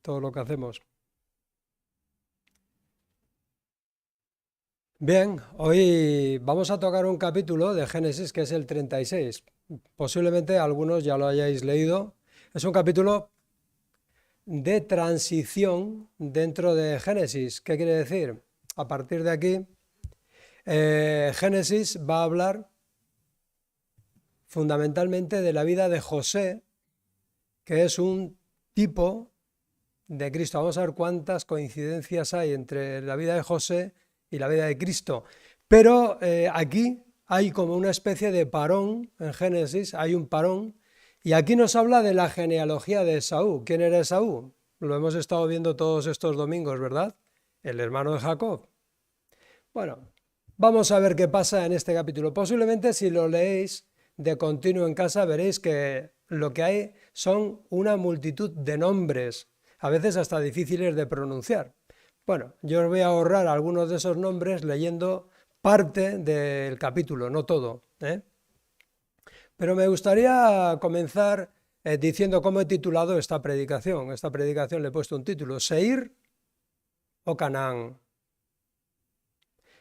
todo lo que hacemos. Bien, hoy vamos a tocar un capítulo de Génesis que es el 36. Posiblemente algunos ya lo hayáis leído. Es un capítulo de transición dentro de Génesis. ¿Qué quiere decir? A partir de aquí, Génesis va a hablar fundamentalmente de la vida de José, que es un tipo de Cristo. Vamos a ver cuántas coincidencias hay entre la vida de José y la vida de Cristo. Pero aquí hay como una especie de parón en Génesis, hay un parón, y aquí nos habla de la genealogía de Esaú. ¿Quién era Esaú? Lo hemos estado viendo todos estos domingos, ¿verdad? El hermano de Jacob. Bueno, vamos a ver qué pasa en este capítulo. Posiblemente si lo leéis de continuo en casa veréis que lo que hay son una multitud de nombres, a veces hasta difíciles de pronunciar. Bueno, yo os voy a ahorrar algunos de esos nombres leyendo parte del capítulo, no todo, ¿eh? Pero me gustaría comenzar diciendo cómo he titulado esta predicación. Esta predicación le he puesto un título, ¿Seir o Canaán?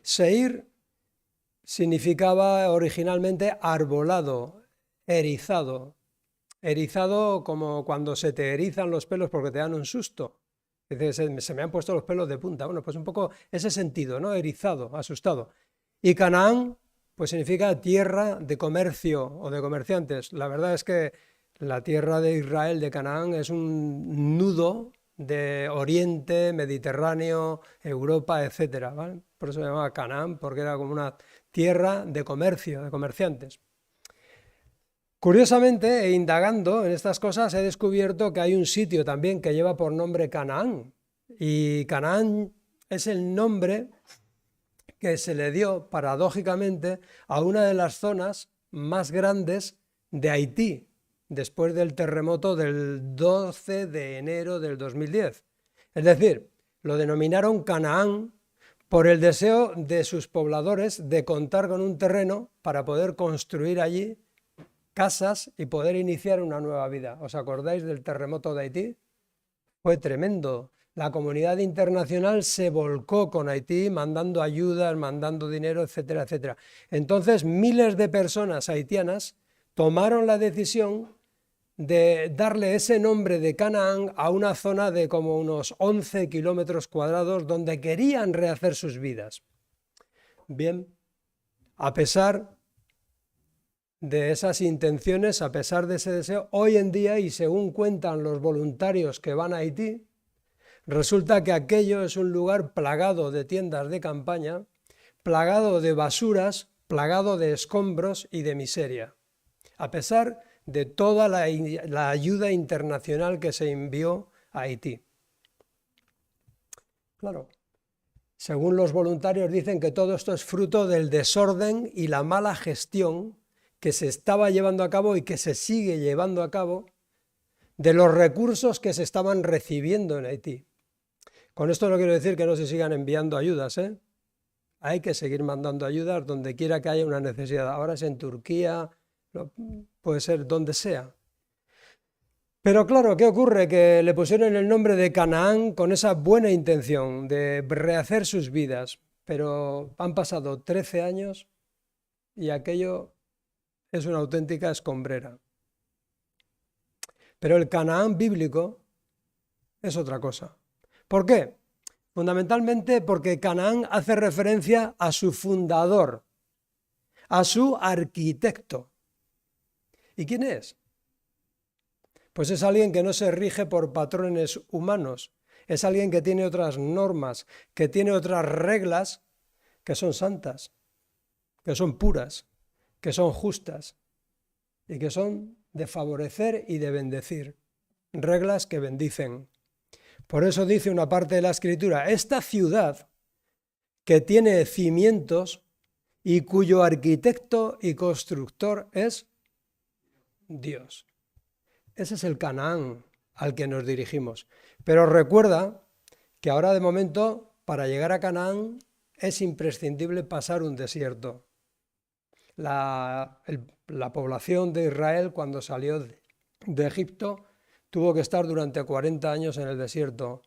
Seir significaba originalmente arbolado, erizado. Erizado como cuando se te erizan los pelos porque te dan un susto. Dices, se me han puesto los pelos de punta. Bueno, pues un poco ese sentido, ¿no? Erizado, asustado. Y Canaán, pues significa tierra de comercio o de comerciantes. La verdad es que la tierra de Israel, de Canaán, es un nudo de Oriente, Mediterráneo, Europa, etcétera, ¿vale? Por eso se llamaba Canaán, porque era como una tierra de comercio, de comerciantes. Curiosamente, e indagando en estas cosas, he descubierto que hay un sitio también que lleva por nombre Canaán. Y Canaán es el nombre que se le dio, paradójicamente, a una de las zonas más grandes de Haití, después del terremoto del 12 de enero del 2010. Es decir, lo denominaron Canaán por el deseo de sus pobladores de contar con un terreno para poder construir allí casas y poder iniciar una nueva vida. ¿Os acordáis del terremoto de Haití? Fue tremendo. La comunidad internacional se volcó con Haití, mandando ayudas, mandando dinero, etcétera, etcétera. Entonces, miles de personas haitianas tomaron la decisión de darle ese nombre de Canaán a una zona de como unos 11 kilómetros cuadrados donde querían rehacer sus vidas. Bien, a pesar de esas intenciones, a pesar de ese deseo, hoy en día, y según cuentan los voluntarios que van a Haití, resulta que aquello es un lugar plagado de tiendas de campaña, plagado de basuras, plagado de escombros y de miseria, a pesar de toda la ayuda internacional que se envió a Haití. Claro, según los voluntarios dicen que todo esto es fruto del desorden y la mala gestión que se estaba llevando a cabo y que se sigue llevando a cabo de los recursos que se estaban recibiendo en Haití. Con esto no quiero decir que no se sigan enviando ayudas, ¿eh? Hay que seguir mandando ayudas donde quiera que haya una necesidad. Ahora es en Turquía, puede ser donde sea. Pero claro, ¿qué ocurre? Que le pusieron el nombre de Canaán con esa buena intención de rehacer sus vidas, pero han pasado 13 años y aquello es una auténtica escombrera. Pero el Canaán bíblico es otra cosa. ¿Por qué? Fundamentalmente porque Canaán hace referencia a su fundador, a su arquitecto. ¿Y quién es? Pues es alguien que no se rige por patrones humanos, es alguien que tiene otras normas, que tiene otras reglas que son santas, que son puras, que son justas y que son de favorecer y de bendecir. Reglas que bendicen. Por eso dice una parte de la Escritura, esta ciudad que tiene cimientos y cuyo arquitecto y constructor es Dios. Ese es el Canaán al que nos dirigimos. Pero recuerda que ahora de momento, para llegar a Canaán, es imprescindible pasar un desierto. La población de Israel, cuando salió de Egipto, tuvo que estar durante 40 años en el desierto.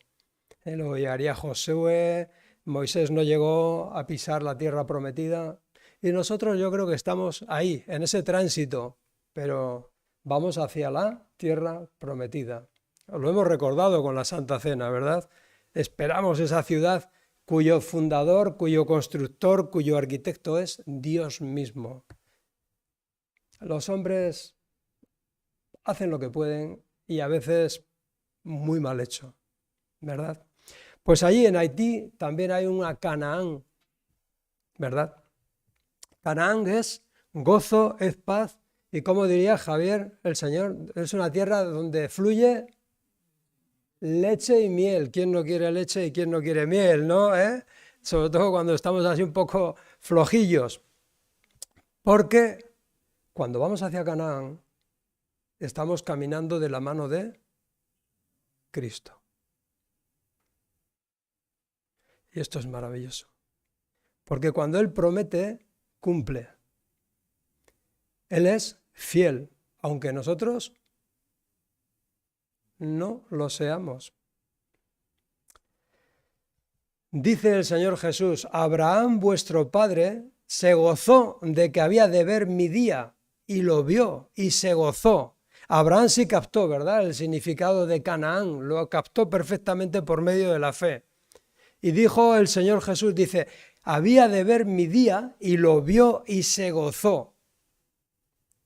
Lo guiaría Josué, Moisés no llegó a pisar la tierra prometida. Y nosotros yo creo que estamos ahí, en ese tránsito, pero vamos hacia la tierra prometida. Lo hemos recordado con la Santa Cena, ¿verdad? Esperamos esa ciudad cuyo fundador, cuyo constructor, cuyo arquitecto es Dios mismo. Los hombres hacen lo que pueden y a veces muy mal hecho, ¿verdad? Pues allí en Haití también hay una Canaán, ¿verdad? Canaán es gozo, es paz y como diría Javier, el Señor, es una tierra donde fluye leche y miel. ¿Quién no quiere leche y quién no quiere miel, no? Sobre todo cuando estamos así un poco flojillos. Porque cuando vamos hacia Canaán, estamos caminando de la mano de Cristo. Y esto es maravilloso. Porque cuando Él promete, cumple. Él es fiel, aunque nosotros no lo seamos. Dice el Señor Jesús, Abraham vuestro padre se gozó de que había de ver mi día y lo vio y se gozó. Abraham sí captó, ¿verdad?, el significado de Canaán, lo captó perfectamente por medio de la fe. Y dijo el Señor Jesús, dice, había de ver mi día y lo vio y se gozó.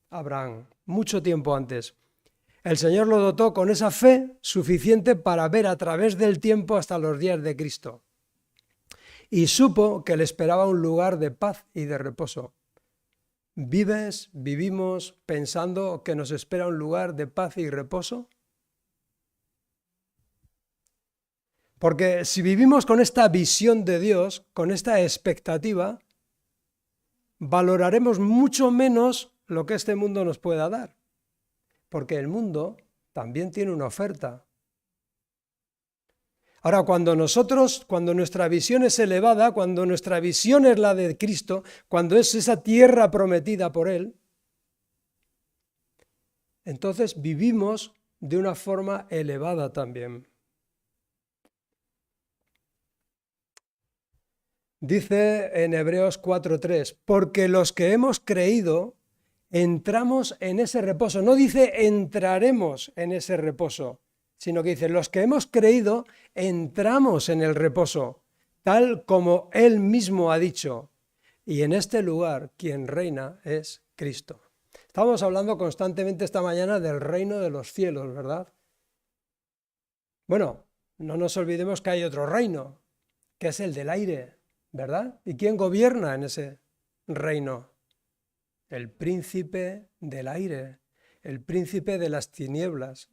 Abraham, mucho tiempo antes. El Señor lo dotó con esa fe suficiente para ver a través del tiempo hasta los días de Cristo. Y supo que le esperaba un lugar de paz y de reposo. Vivimos pensando que nos espera un lugar de paz y reposo? Porque si vivimos con esta visión de Dios, con esta expectativa, valoraremos mucho menos lo que este mundo nos pueda dar. Porque el mundo también tiene una oferta. Ahora, cuando nuestra visión es elevada, cuando nuestra visión es la de Cristo, cuando es esa tierra prometida por Él, entonces vivimos de una forma elevada también. Dice en Hebreos 4:3, porque los que hemos creído entramos en ese reposo. No dice entraremos en ese reposo, sino que dice los que hemos creído entramos en el reposo, tal como Él mismo ha dicho. Y en este lugar quien reina es Cristo. Estamos hablando constantemente esta mañana del reino de los cielos, ¿verdad? Bueno, no nos olvidemos que hay otro reino, que es el del aire, ¿verdad? ¿Y quién gobierna en ese reino? El príncipe del aire, el príncipe de las tinieblas.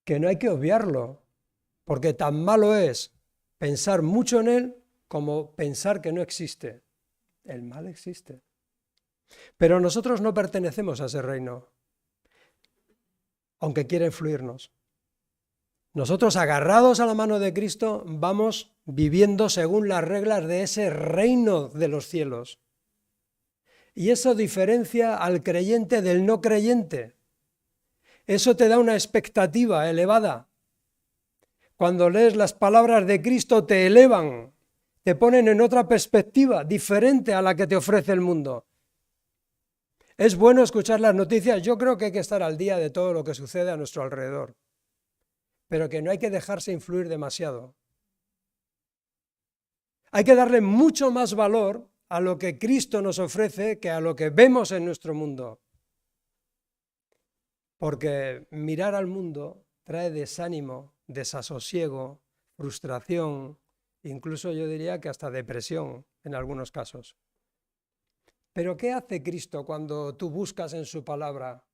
Que no hay que obviarlo, porque tan malo es pensar mucho en él como pensar que no existe. El mal existe. Pero nosotros no pertenecemos a ese reino, aunque quiera influirnos. Nosotros, agarrados a la mano de Cristo, vamos viviendo según las reglas de ese reino de los cielos. Y eso diferencia al creyente del no creyente. Eso te da una expectativa elevada. Cuando lees las palabras de Cristo te elevan, te ponen en otra perspectiva diferente a la que te ofrece el mundo. Es bueno escuchar las noticias, yo creo que hay que estar al día de todo lo que sucede a nuestro alrededor, pero que no hay que dejarse influir demasiado. Hay que darle mucho más valor a lo que Cristo nos ofrece que a lo que vemos en nuestro mundo. Porque mirar al mundo trae desánimo, desasosiego, frustración, incluso yo diría que hasta depresión en algunos casos. Pero ¿qué hace Cristo cuando tú buscas en su palabra?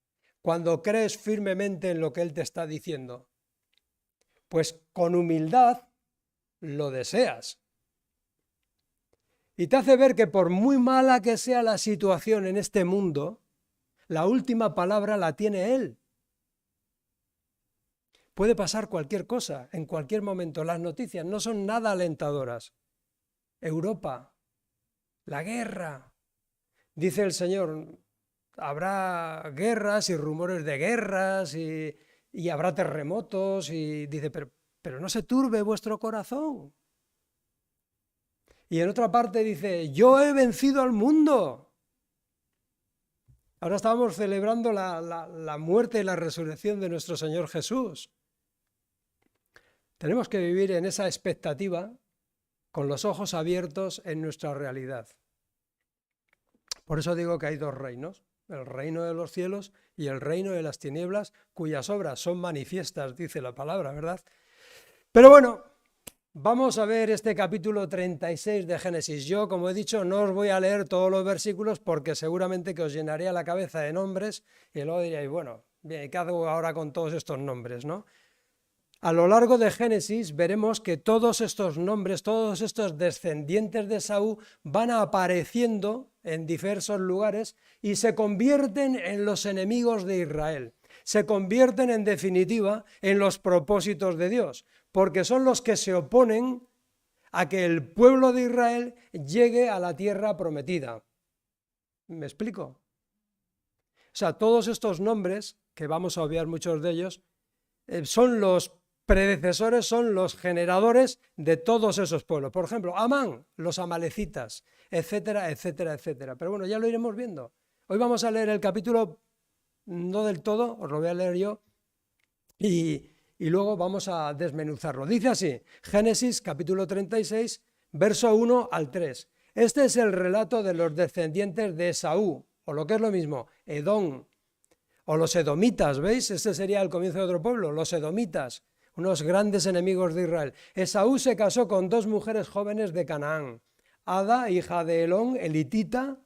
Cuando crees firmemente en lo que Él te está diciendo. Pues con humildad lo deseas. Y te hace ver que por muy mala que sea la situación en este mundo, la última palabra la tiene Él. Puede pasar cualquier cosa, en cualquier momento. Las noticias no son nada alentadoras. Europa, la guerra. Dice el Señor, habrá guerras y rumores de guerras y habrá terremotos y dice, pero no se turbe vuestro corazón. Y en otra parte dice, yo he vencido al mundo. Ahora estábamos celebrando la muerte y la resurrección de nuestro Señor Jesús. Tenemos que vivir en esa expectativa, con los ojos abiertos en nuestra realidad. Por eso digo que hay dos reinos, el reino de los cielos y el reino de las tinieblas, cuyas obras son manifiestas, dice la palabra, ¿verdad? Pero bueno, vamos a ver este capítulo 36 de Génesis. Yo, como he dicho, no os voy a leer todos los versículos porque seguramente que os llenaría la cabeza de nombres y luego diríais, bueno, bien, ¿qué hago ahora con todos estos nombres, no? A lo largo de Génesis veremos que todos estos nombres, todos estos descendientes de Esaú van apareciendo en diversos lugares y se convierten en los enemigos de Israel. Se convierten en definitiva en los propósitos de Dios, porque son los que se oponen a que el pueblo de Israel llegue a la tierra prometida. ¿Me explico? O sea, todos estos nombres, que vamos a obviar muchos de ellos, son los predecesores, son los generadores de todos esos pueblos. Por ejemplo, Amán, los amalecitas, etcétera, etcétera, etcétera. Pero bueno, ya lo iremos viendo. Hoy vamos a leer el capítulo, no del todo, os lo voy a leer yo, y luego vamos a desmenuzarlo. Dice así, Génesis capítulo 36, verso 1 al 3. Este es el relato de los descendientes de Esaú, o lo que es lo mismo, Edom, o los edomitas, ¿veis? Este sería el comienzo de otro pueblo, los edomitas, unos grandes enemigos de Israel. Esaú se casó con dos mujeres jóvenes de Canaán, Ada, hija de Elón, elitita,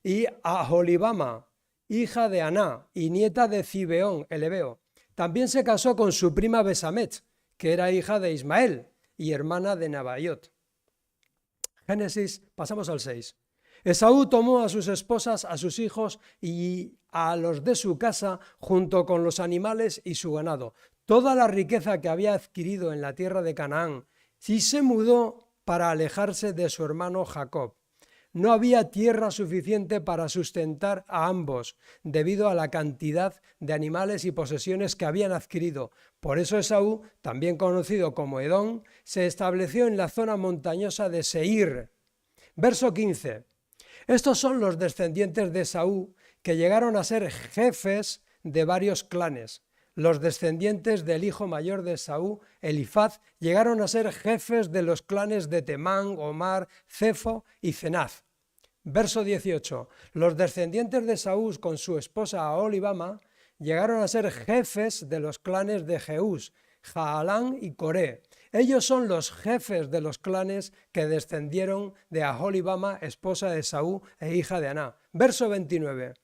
y Aholibama, hija de Aná, y nieta de Zibeón, el hebeo. También se casó con su prima Besamet, que era hija de Ismael y hermana de Nabaiot. Génesis, pasamos al 6. Esaú tomó a sus esposas, a sus hijos y a los de su casa, junto con los animales y su ganado, toda la riqueza que había adquirido en la tierra de Canaán, y se mudó para alejarse de su hermano Jacob. No había tierra suficiente para sustentar a ambos, debido a la cantidad de animales y posesiones que habían adquirido. Por eso Esaú, también conocido como Edom, se estableció en la zona montañosa de Seir. Verso 15. Estos son los descendientes de Esaú que llegaron a ser jefes de varios clanes. Los descendientes del hijo mayor de Esaú, Elifaz, llegaron a ser jefes de los clanes de Temán, Omar, Cefo y Cenaz. Verso 18. Los descendientes de Esaú con su esposa Aholibama llegaron a ser jefes de los clanes de Jeús, Jaalán y Coré. Ellos son los jefes de los clanes que descendieron de Aholibama, esposa de Esaú e hija de Aná. Verso 29.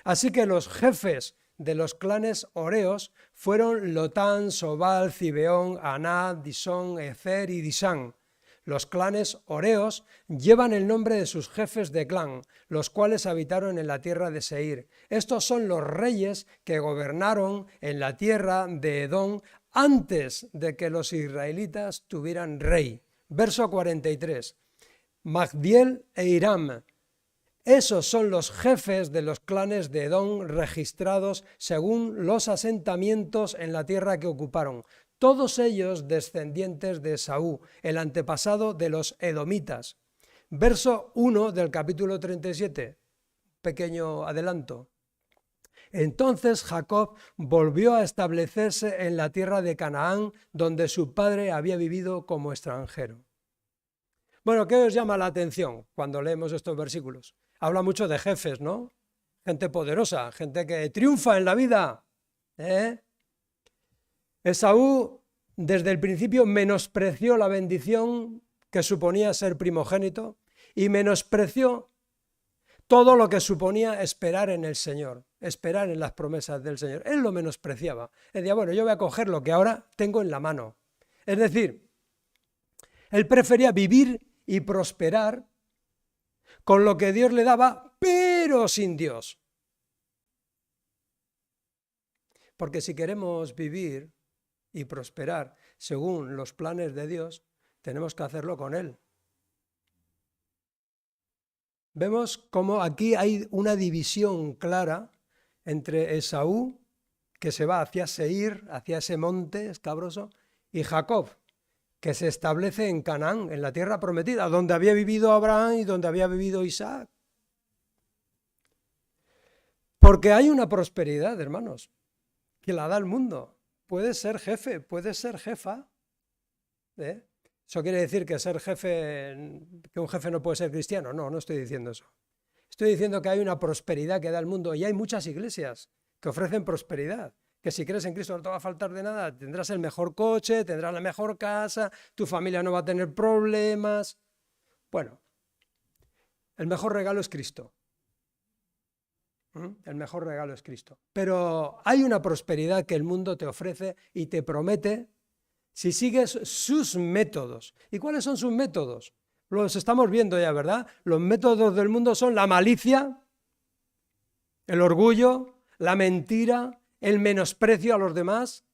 Así que los jefes de los clanes horeos fueron Lotán, Sobal, Zibeón, Aná, Disón, Ezer y Disán. Los clanes horeos llevan el nombre de sus jefes de clan, los cuales habitaron en la tierra de Seir. Estos son los reyes que gobernaron en la tierra de Edom antes de que los israelitas tuvieran rey. Verso 43. Magdiel e Iram. Esos son los jefes de los clanes de Edom registrados según los asentamientos en la tierra que ocuparon. Todos ellos descendientes de Esaú, el antepasado de los edomitas. Verso 1 del capítulo 37, pequeño adelanto. Entonces Jacob volvió a establecerse en la tierra de Canaán, donde su padre había vivido como extranjero. Bueno, ¿qué os llama la atención cuando leemos estos versículos? Habla mucho de jefes, ¿no? Gente poderosa, gente que triunfa en la vida. Esaú, desde el principio, menospreció la bendición que suponía ser primogénito y menospreció todo lo que suponía esperar en el Señor, esperar en las promesas del Señor. Él lo menospreciaba. Él decía, bueno, yo voy a coger lo que ahora tengo en la mano. Es decir, él prefería vivir y prosperar con lo que Dios le daba, pero sin Dios. Porque si queremos vivir y prosperar según los planes de Dios, tenemos que hacerlo con Él. Vemos cómo aquí hay una división clara entre Esaú, que se va hacia Seir, hacia ese monte escabroso, y Jacob, que se establece en Canaán, en la tierra prometida, donde había vivido Abraham y donde había vivido Isaac. Porque hay una prosperidad, hermanos, que la da el mundo. Puedes ser jefe, puedes ser jefa. ¿Eso quiere decir que ser jefe, que un jefe no puede ser cristiano? No, no estoy diciendo eso. Estoy diciendo que hay una prosperidad que da el mundo y hay muchas iglesias que ofrecen prosperidad. Que si crees en Cristo no te va a faltar de nada, tendrás el mejor coche, tendrás la mejor casa, tu familia no va a tener problemas. Bueno, el mejor regalo es Cristo. El mejor regalo es Cristo. Pero hay una prosperidad que el mundo te ofrece y te promete si sigues sus métodos. ¿Y cuáles son sus métodos? Los estamos viendo ya, ¿verdad? Los métodos del mundo son la malicia, el orgullo, la mentira, el menosprecio a los demás,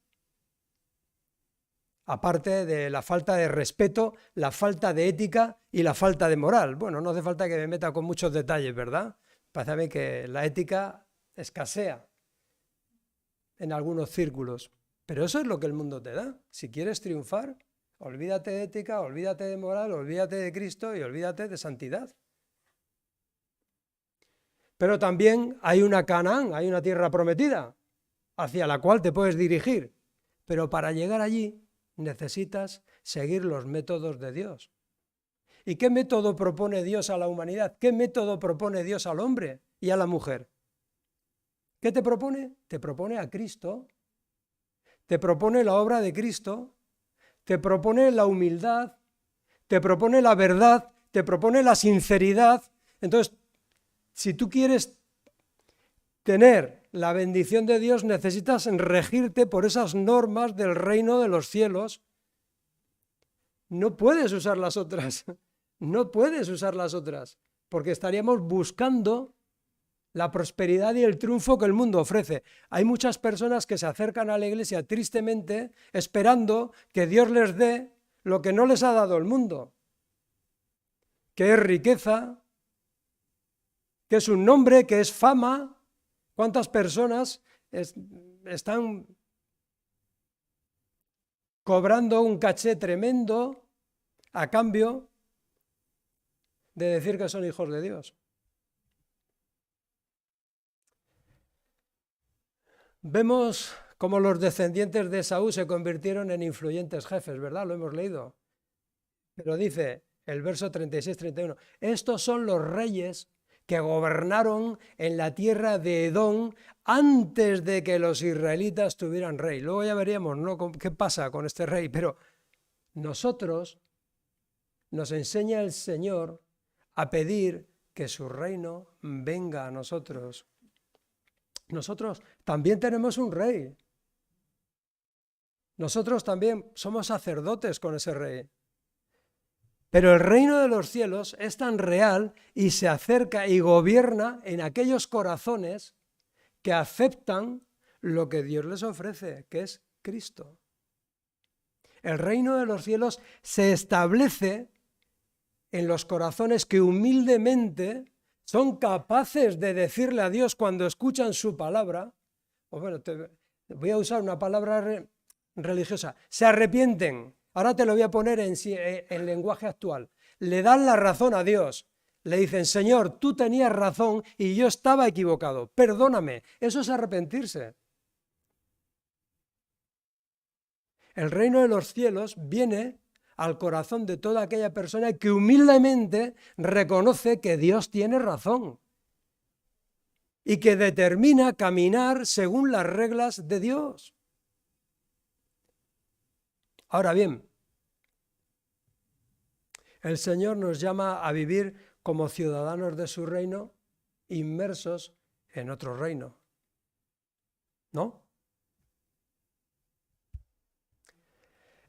aparte de la falta de respeto, la falta de ética y la falta de moral. Bueno, no hace falta que me meta con muchos detalles, ¿verdad? Parece a mí que la ética escasea en algunos círculos, pero eso es lo que el mundo te da. Si quieres triunfar, olvídate de ética, olvídate de moral, olvídate de Cristo y olvídate de santidad. Pero también hay una Canaán, hay una tierra prometida hacia la cual te puedes dirigir, pero para llegar allí necesitas seguir los métodos de Dios. ¿Y qué método propone Dios a la humanidad? ¿Qué método propone Dios al hombre y a la mujer? ¿Qué te propone? Te propone a Cristo, te propone la obra de Cristo, te propone la humildad, te propone la verdad, te propone la sinceridad. Entonces, si tú quieres tener la bendición de Dios, necesitas regirte por esas normas del reino de los cielos. No puedes usar las otras. No puedes usar las otras, porque estaríamos buscando la prosperidad y el triunfo que el mundo ofrece. Hay muchas personas que se acercan a la iglesia tristemente esperando que Dios les dé lo que no les ha dado el mundo, que es riqueza, que es un nombre, que es fama. ¿Cuántas personas están cobrando un caché tremendo a cambio de decir que son hijos de Dios? Vemos cómo los descendientes de Esaú se convirtieron en influyentes jefes, ¿verdad? Lo hemos leído. Pero dice el verso 36-31, estos son los reyes que gobernaron en la tierra de Edom antes de que los israelitas tuvieran rey. Luego ya veríamos, ¿no?, qué pasa con este rey, pero nosotros nos enseña el Señor a pedir que su reino venga a nosotros. Nosotros también tenemos un rey. Nosotros también somos sacerdotes con ese rey. Pero el reino de los cielos es tan real y se acerca y gobierna en aquellos corazones que aceptan lo que Dios les ofrece, que es Cristo. El reino de los cielos se establece en los corazones que humildemente son capaces de decirle a Dios cuando escuchan su palabra, o bueno, voy a usar una palabra religiosa, se arrepienten. Ahora te lo voy a poner en lenguaje actual. Le dan la razón a Dios. Le dicen, Señor, tú tenías razón y yo estaba equivocado. Perdóname. Eso es arrepentirse. El reino de los cielos viene al corazón de toda aquella persona que humildemente reconoce que Dios tiene razón y que determina caminar según las reglas de Dios. Ahora bien, el Señor nos llama a vivir como ciudadanos de su reino, inmersos en otro reino, ¿no?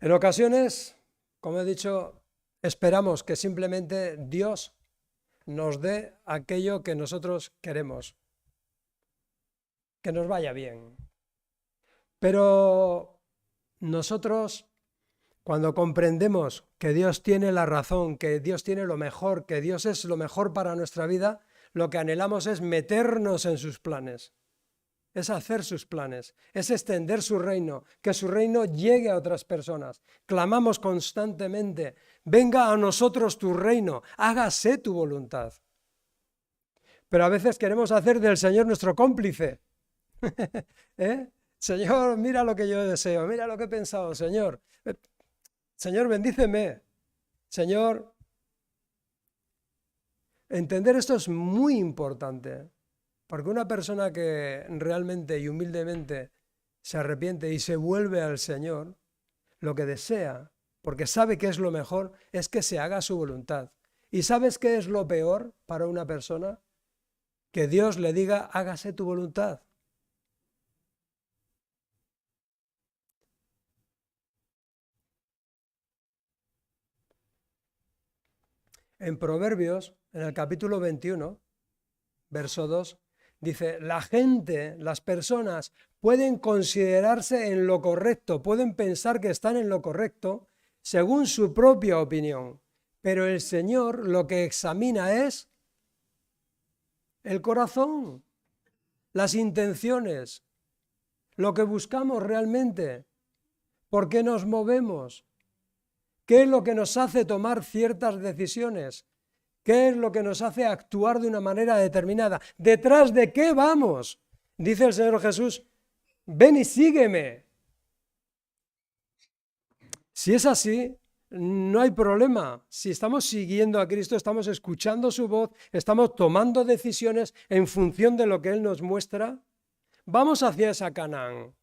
En ocasiones, como he dicho, esperamos que simplemente Dios nos dé aquello que nosotros queremos, que nos vaya bien. Pero nosotros, cuando comprendemos que Dios tiene la razón, que Dios tiene lo mejor, que Dios es lo mejor para nuestra vida, lo que anhelamos es meternos en sus planes. es hacer sus planes, es extender su reino, que su reino llegue a otras personas. Clamamos constantemente, venga a nosotros tu reino, hágase tu voluntad. Pero a veces queremos hacer del Señor nuestro cómplice. ¿Eh? Señor, mira lo que yo deseo, mira lo que he pensado, Señor. Señor, bendíceme. Señor, entender esto es muy importante, porque una persona que realmente y humildemente se arrepiente y se vuelve al Señor, lo que desea, porque sabe que es lo mejor, es que se haga su voluntad. ¿Y sabes qué es lo peor para una persona? Que Dios le diga, hágase tu voluntad. En Proverbios, en el capítulo 21, verso 2, dice, la gente, las personas pueden considerarse en lo correcto, pueden pensar que están en lo correcto según su propia opinión, pero el Señor lo que examina es el corazón, las intenciones, lo que buscamos realmente, por qué nos movemos, qué es lo que nos hace tomar ciertas decisiones, qué es lo que nos hace actuar de una manera determinada, detrás de qué vamos. Dice el Señor Jesús, ven y sígueme. Si es así, no hay problema. Si estamos siguiendo a Cristo, estamos escuchando su voz, estamos tomando decisiones en función de lo que Él nos muestra, vamos hacia esa Canaán.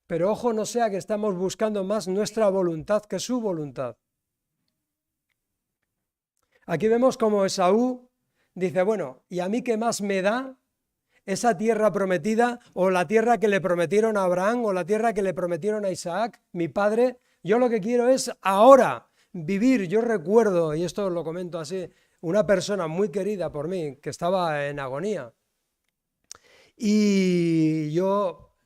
Pero ojo, no sea que estamos buscando más nuestra voluntad que su voluntad. Aquí vemos como Esaú dice, bueno, ¿y a mí qué más me da esa tierra prometida o la tierra que le prometieron a Abraham o la tierra que le prometieron a Isaac, mi padre? Yo lo que quiero es ahora vivir. Yo recuerdo, y esto lo comento así, una persona muy querida por mí que estaba en agonía. Y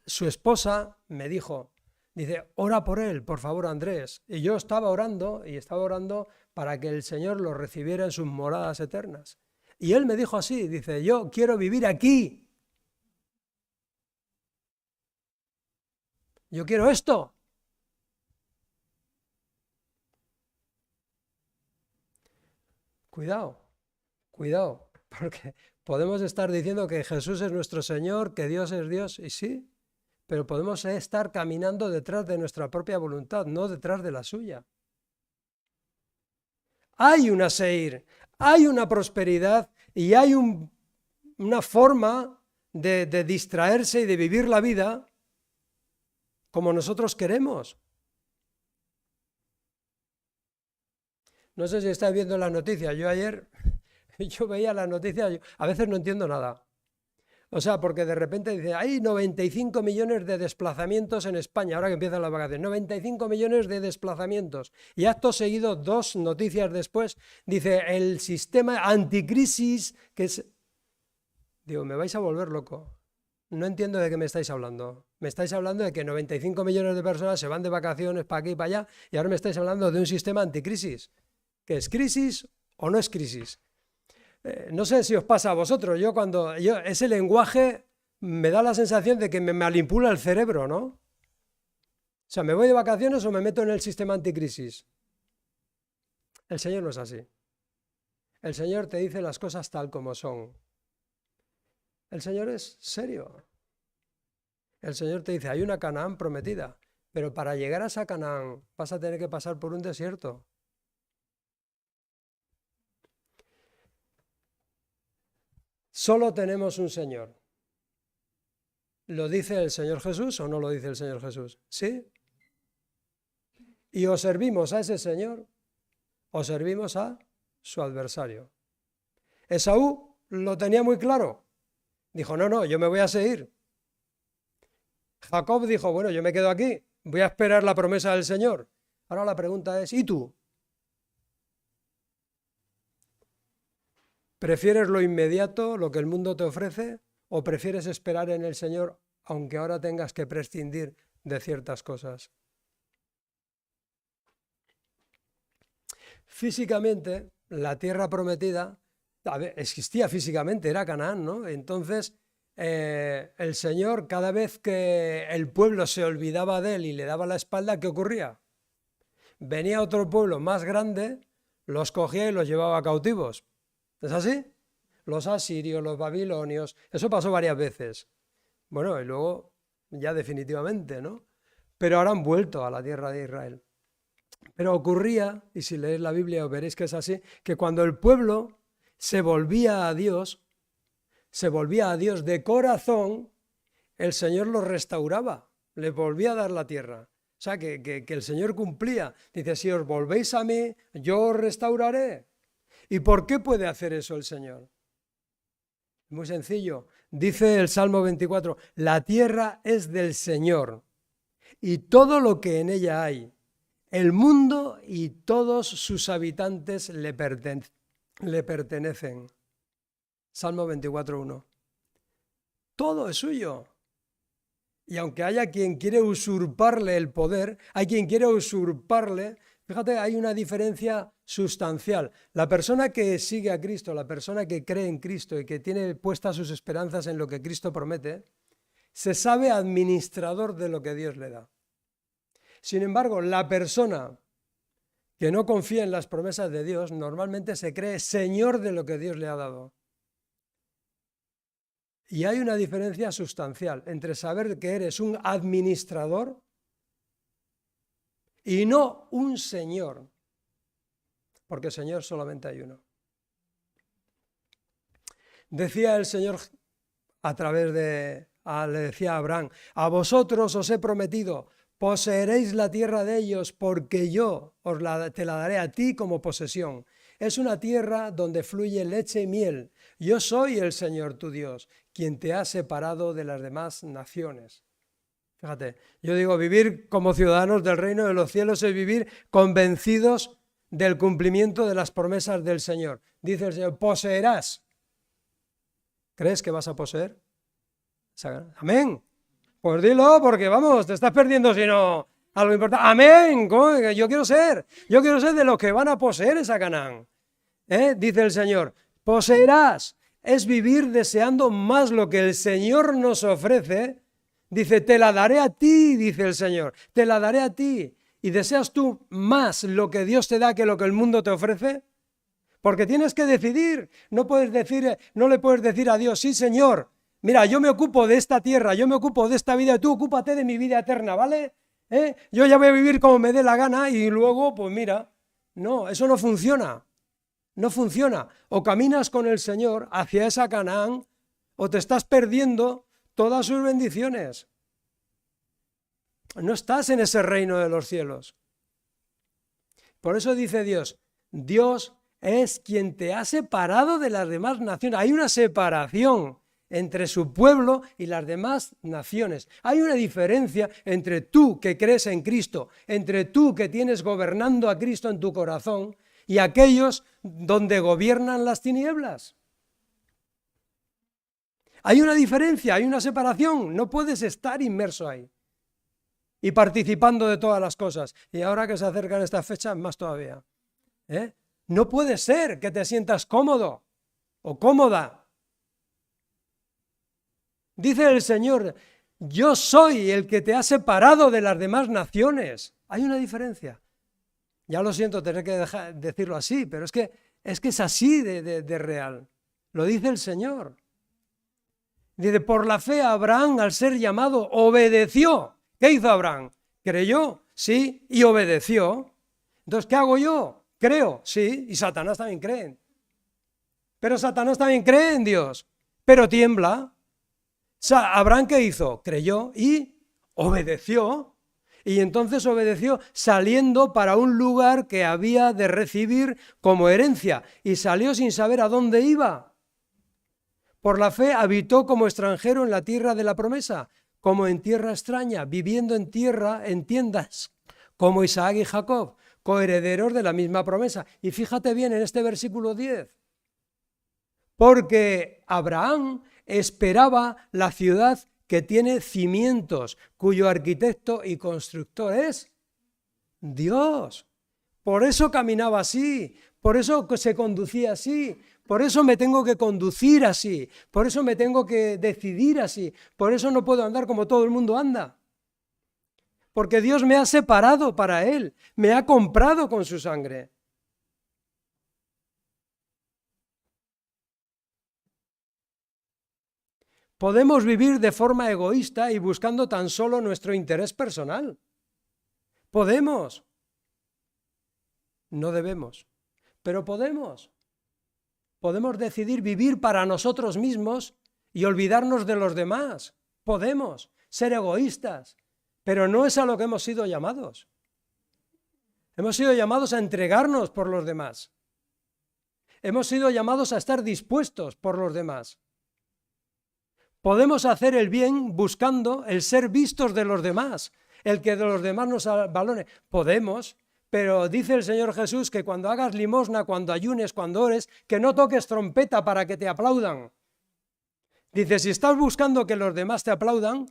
su esposa me dijo, dice, ora por él, por favor, Andrés. Y yo estaba orando para que el Señor lo recibiera en sus moradas eternas. Y él me dijo así, dice, yo quiero vivir aquí. Yo quiero esto. Cuidado, cuidado, porque podemos estar diciendo que Jesús es nuestro Señor, que Dios es Dios, y sí, pero podemos estar caminando detrás de nuestra propia voluntad, no detrás de la suya. Hay una seir, hay una prosperidad y hay una forma de distraerse y de vivir la vida como nosotros queremos. No sé si estáis viendo las noticias. Yo ayer, yo veía las noticias, a veces no entiendo nada. O sea, porque de repente dice, hay 95 millones de desplazamientos en España, ahora que empiezan las vacaciones, 95 millones de desplazamientos. Y acto seguido, 2 noticias después, dice, el sistema anticrisis, que es... Digo, me vais a volver loco. No entiendo de qué me estáis hablando. Me estáis hablando de que 95 millones de personas se van de vacaciones para aquí y para allá, y ahora me estáis hablando de un sistema anticrisis. ¿Qué es crisis o no es crisis? No sé si os pasa a vosotros, ese lenguaje me da la sensación de que me manipula el cerebro, ¿no? O sea, ¿me voy de vacaciones o me meto en el sistema anticrisis? El Señor no es así. El Señor te dice las cosas tal como son. El Señor es serio. El Señor te dice, hay una Canaán prometida, pero para llegar a esa Canaán vas a tener que pasar por un desierto. Solo tenemos un Señor. ¿Lo dice el Señor Jesús o no lo dice el Señor Jesús? ¿Sí? ¿Y o servimos a ese Señor o servimos a su adversario? Esaú lo tenía muy claro. Dijo, no, yo me voy a seguir. Jacob dijo, bueno, yo me quedo aquí, voy a esperar la promesa del Señor. Ahora la pregunta es, ¿y tú? ¿Prefieres lo inmediato, lo que el mundo te ofrece, o prefieres esperar en el Señor, aunque ahora tengas que prescindir de ciertas cosas? Físicamente, la tierra prometida existía físicamente, era Canaán, ¿no? Entonces, el Señor, cada vez que el pueblo se olvidaba de él y le daba la espalda, ¿qué ocurría? Venía otro pueblo más grande, los cogía y los llevaba cautivos. ¿Es así? Los asirios, los babilonios, eso pasó varias veces. Bueno, y luego ya definitivamente, ¿no? Pero ahora han vuelto a la tierra de Israel. Pero ocurría, y si leéis la Biblia os veréis que es así, que cuando el pueblo se volvía a Dios de corazón, el Señor los restauraba, les volvía a dar la tierra. O sea, que el Señor cumplía. Dice, si os volvéis a mí, yo os restauraré. ¿Y por qué puede hacer eso el Señor? Muy sencillo. Dice el Salmo 24, la tierra es del Señor y todo lo que en ella hay. El mundo y todos sus habitantes le pertenecen. Salmo 24:1. Todo es suyo. Y aunque haya quien quiere usurparle el poder, hay quien quiere usurparle, fíjate, hay una diferencia sustancial. La persona que sigue a Cristo, la persona que cree en Cristo y que tiene puestas sus esperanzas en lo que Cristo promete, se sabe administrador de lo que Dios le da. Sin embargo, la persona que no confía en las promesas de Dios normalmente se cree señor de lo que Dios le ha dado. Y hay una diferencia sustancial entre saber que eres un administrador y no un señor, porque señor solamente hay uno. Decía el Señor a través de, le decía a Abraham, a vosotros os he prometido, poseeréis la tierra de ellos porque yo te la daré a ti como posesión. Es una tierra donde fluye leche y miel. Yo soy el Señor tu Dios, quien te ha separado de las demás naciones. Fíjate, yo digo, vivir como ciudadanos del reino de los cielos es vivir convencidos del cumplimiento de las promesas del Señor. Dice el Señor, poseerás. ¿Crees que vas a poseer? Amén. Pues dilo, porque vamos, te estás perdiendo si no algo importante. Amén. Yo quiero ser de los que van a poseer esa Canaán. Dice el Señor, poseerás. Es vivir deseando más lo que el Señor nos ofrece. Dice, te la daré a ti, dice el Señor, te la daré a ti. ¿Y deseas tú más lo que Dios te da que lo que el mundo te ofrece? Porque tienes que decidir. No le puedes decir a Dios, sí, Señor, mira, yo me ocupo de esta tierra, yo me ocupo de esta vida, tú ocúpate de mi vida eterna, ¿vale? Yo ya voy a vivir como me dé la gana y luego, pues mira, no, eso no funciona. No funciona. O caminas con el Señor hacia esa Canaán o te estás perdiendo todas sus bendiciones. No estás en ese reino de los cielos. Por eso dice Dios, Dios es quien te ha separado de las demás naciones. Hay una separación entre su pueblo y las demás naciones. Hay una diferencia entre tú que crees en Cristo, entre tú que tienes gobernando a Cristo en tu corazón y aquellos donde gobiernan las tinieblas. Hay una diferencia, hay una separación, no puedes estar inmerso ahí y participando de todas las cosas. Y ahora que se acercan estas fechas, más todavía. No puede ser que te sientas cómodo o cómoda. Dice el Señor, yo soy el que te ha separado de las demás naciones. Hay una diferencia. Ya lo siento tener que decirlo así, pero es que es así de real. Lo dice el Señor. Dice, por la fe Abraham, al ser llamado, obedeció. ¿Qué hizo Abraham? ¿Creyó? Sí, y obedeció. Entonces, ¿qué hago yo? Creo, sí, y Satanás también cree. Pero Satanás también cree en Dios, pero tiembla. ¿Abraham qué hizo? Creyó y obedeció. Y entonces obedeció saliendo para un lugar que había de recibir como herencia. Y salió sin saber a dónde iba. Por la fe habitó como extranjero en la tierra de la promesa, como en tierra extraña, viviendo en tiendas, como Isaac y Jacob, coherederos de la misma promesa. Y fíjate bien en este versículo 10. Porque Abraham esperaba la ciudad que tiene cimientos, cuyo arquitecto y constructor es Dios. Por eso caminaba así, por eso se conducía así, por eso me tengo que conducir así, por eso me tengo que decidir así, por eso no puedo andar como todo el mundo anda. Porque Dios me ha separado para Él, me ha comprado con su sangre. Podemos vivir de forma egoísta y buscando tan solo nuestro interés personal. Podemos. No debemos, pero podemos. Podemos decidir vivir para nosotros mismos y olvidarnos de los demás. Podemos ser egoístas, pero no es a lo que hemos sido llamados. Hemos sido llamados a entregarnos por los demás. Hemos sido llamados a estar dispuestos por los demás. Podemos hacer el bien buscando el ser vistos de los demás, el que de los demás nos valore. Podemos, pero dice el Señor Jesús que cuando hagas limosna, cuando ayunes, cuando ores, que no toques trompeta para que te aplaudan. Dice, si estás buscando que los demás te aplaudan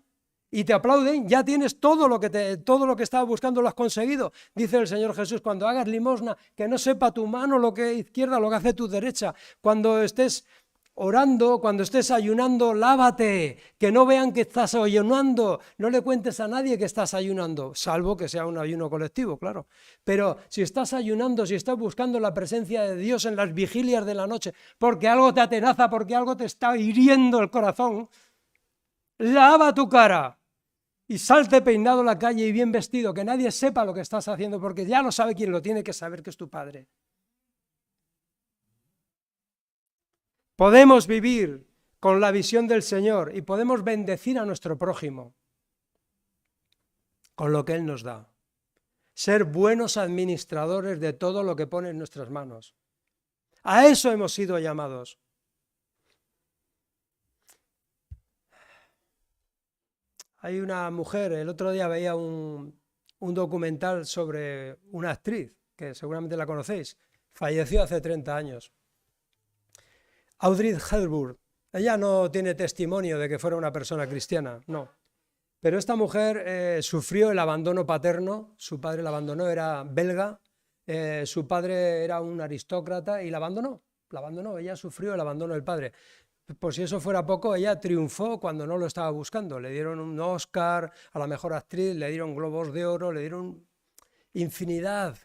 y te aplauden, ya tienes todo lo que estabas buscando, lo has conseguido. Dice el Señor Jesús, cuando hagas limosna, que no sepa tu mano lo que izquierda, lo que hace tu derecha. Cuando estés orando, cuando estés ayunando, lávate, que no vean que estás ayunando, no le cuentes a nadie que estás ayunando, salvo que sea un ayuno colectivo, claro. Pero si estás ayunando, si estás buscando la presencia de Dios en las vigilias de la noche, porque algo te atenaza, porque algo te está hiriendo el corazón, lava tu cara y salte peinado a la calle y bien vestido, que nadie sepa lo que estás haciendo, porque ya lo sabe quien lo tiene que saber, que es tu Padre. Podemos vivir con la visión del Señor y podemos bendecir a nuestro prójimo con lo que Él nos da. Ser buenos administradores de todo lo que pone en nuestras manos. A eso hemos sido llamados. Hay una mujer, el otro día veía un documental sobre una actriz, que seguramente la conocéis, falleció hace 30 años. Audrey Hepburn. Ella no tiene testimonio de que fuera una persona cristiana, no. Pero esta mujer sufrió el abandono paterno, su padre la abandonó, era belga, su padre era un aristócrata y la abandonó, ella sufrió el abandono del padre. Por si eso fuera poco, ella triunfó cuando no lo estaba buscando, le dieron un Oscar a la mejor actriz, le dieron Globos de Oro, le dieron infinidad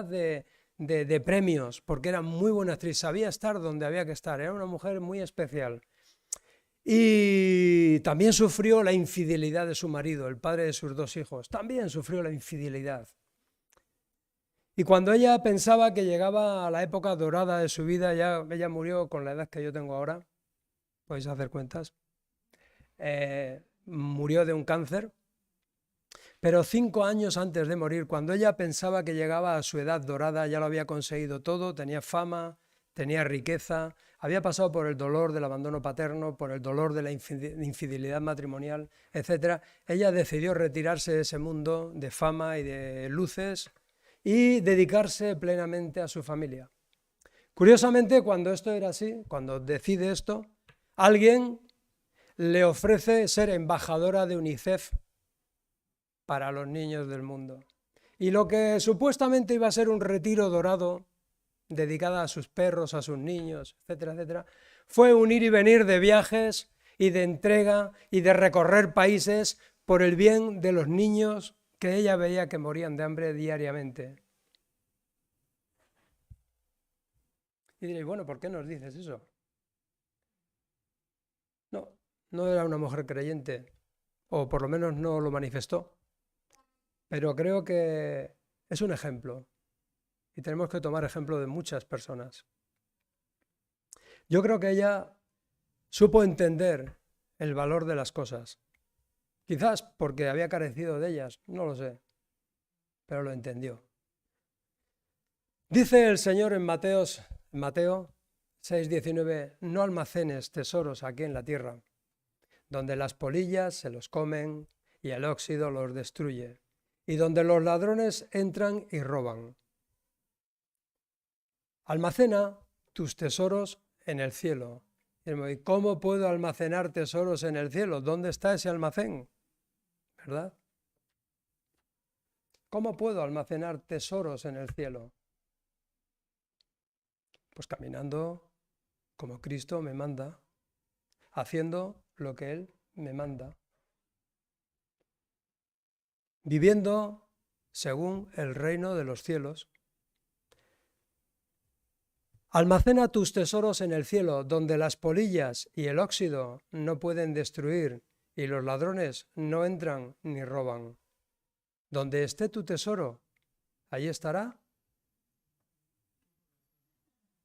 de premios, porque era muy buena actriz, sabía estar donde había que estar, era una mujer muy especial. Y también sufrió la infidelidad de su marido, el padre de sus 2 hijos, también sufrió la infidelidad. Y cuando ella pensaba que llegaba a la época dorada de su vida, ella murió con la edad que yo tengo ahora, podéis hacer cuentas, murió de un cáncer. Pero 5 años antes de morir, cuando ella pensaba que llegaba a su edad dorada, ya lo había conseguido todo, tenía fama, tenía riqueza, había pasado por el dolor del abandono paterno, por el dolor de la infidelidad matrimonial, etc. Ella decidió retirarse de ese mundo de fama y de luces y dedicarse plenamente a su familia. Curiosamente, cuando esto era así, cuando decide esto, alguien le ofrece ser embajadora de UNICEF para los niños del mundo. Y lo que supuestamente iba a ser un retiro dorado, dedicado a sus perros, a sus niños, etcétera, etcétera, fue un ir y venir de viajes y de entrega y de recorrer países por el bien de los niños que ella veía que morían de hambre diariamente. Y diréis, bueno, ¿por qué nos dices eso? No, no era una mujer creyente, o por lo menos no lo manifestó. Pero creo que es un ejemplo y tenemos que tomar ejemplo de muchas personas. Yo creo que ella supo entender el valor de las cosas. Quizás porque había carecido de ellas, no lo sé, pero lo entendió. Dice el Señor en Mateo 6:19, no almacenes tesoros aquí en la tierra, donde las polillas se los comen y el óxido los destruye, y donde los ladrones entran y roban. Almacena tus tesoros en el cielo. ¿Y cómo puedo almacenar tesoros en el cielo? ¿Dónde está ese almacén? ¿Verdad? ¿Cómo puedo almacenar tesoros en el cielo? Pues caminando como Cristo me manda, haciendo lo que Él me manda, viviendo según el reino de los cielos. Almacena tus tesoros en el cielo, donde las polillas y el óxido no pueden destruir y los ladrones no entran ni roban. Donde esté tu tesoro, ahí estará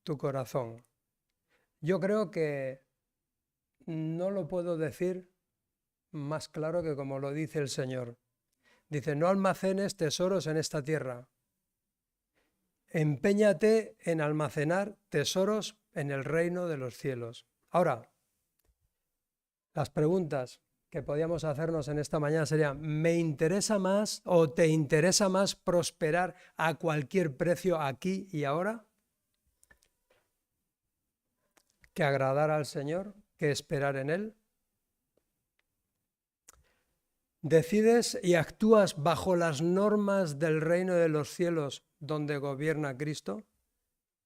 tu corazón. Yo creo que no lo puedo decir más claro que como lo dice el Señor. Dice, no almacenes tesoros en esta tierra. Empeñate en almacenar tesoros en el reino de los cielos. Ahora, las preguntas que podíamos hacernos en esta mañana serían, ¿me interesa más o te interesa más prosperar a cualquier precio aquí y ahora que agradar al Señor, que esperar en Él? ¿Decides y actúas bajo las normas del reino de los cielos donde gobierna Cristo?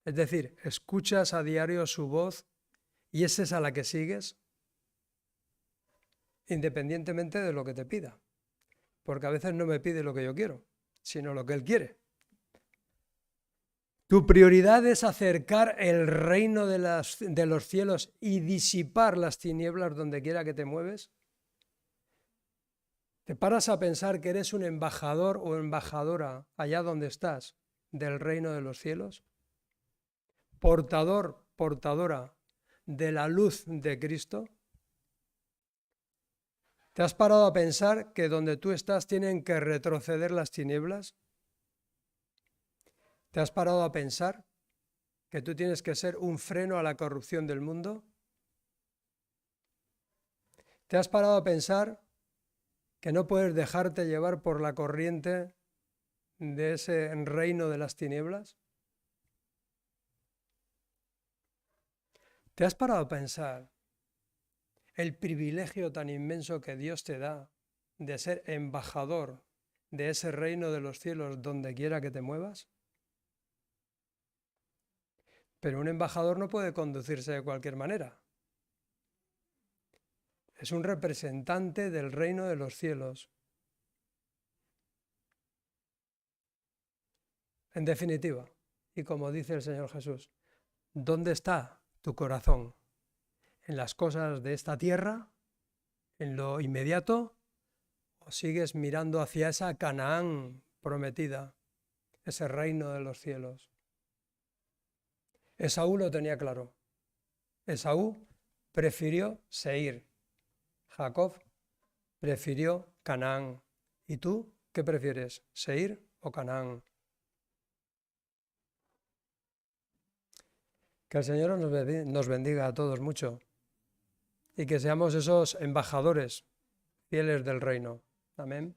Es decir, ¿escuchas a diario su voz y esa es a la que sigues? Independientemente de lo que te pida. Porque a veces no me pide lo que yo quiero, sino lo que Él quiere. ¿Tu prioridad es acercar el reino de los cielos y disipar las tinieblas donde quiera que te mueves? ¿Te paras a pensar que eres un embajador o embajadora allá donde estás del reino de los cielos? ¿Portador, portadora de la luz de Cristo? ¿Te has parado a pensar que donde tú estás tienen que retroceder las tinieblas? ¿Te has parado a pensar que tú tienes que ser un freno a la corrupción del mundo? ¿Te has parado a pensar que no puedes dejarte llevar por la corriente de ese reino de las tinieblas? ¿Te has parado a pensar el privilegio tan inmenso que Dios te da de ser embajador de ese reino de los cielos donde quiera que te muevas? Pero un embajador no puede conducirse de cualquier manera. Es un representante del reino de los cielos. En definitiva, y como dice el Señor Jesús, ¿dónde está tu corazón? ¿En las cosas de esta tierra? ¿En lo inmediato? ¿O sigues mirando hacia esa Canaán prometida, ese reino de los cielos? Esaú lo tenía claro. Esaú prefirió Seir. Jacob prefirió Canaán. ¿Y tú qué prefieres, Seir o Canaán? Que el Señor nos bendiga a todos mucho y que seamos esos embajadores fieles del reino. Amén.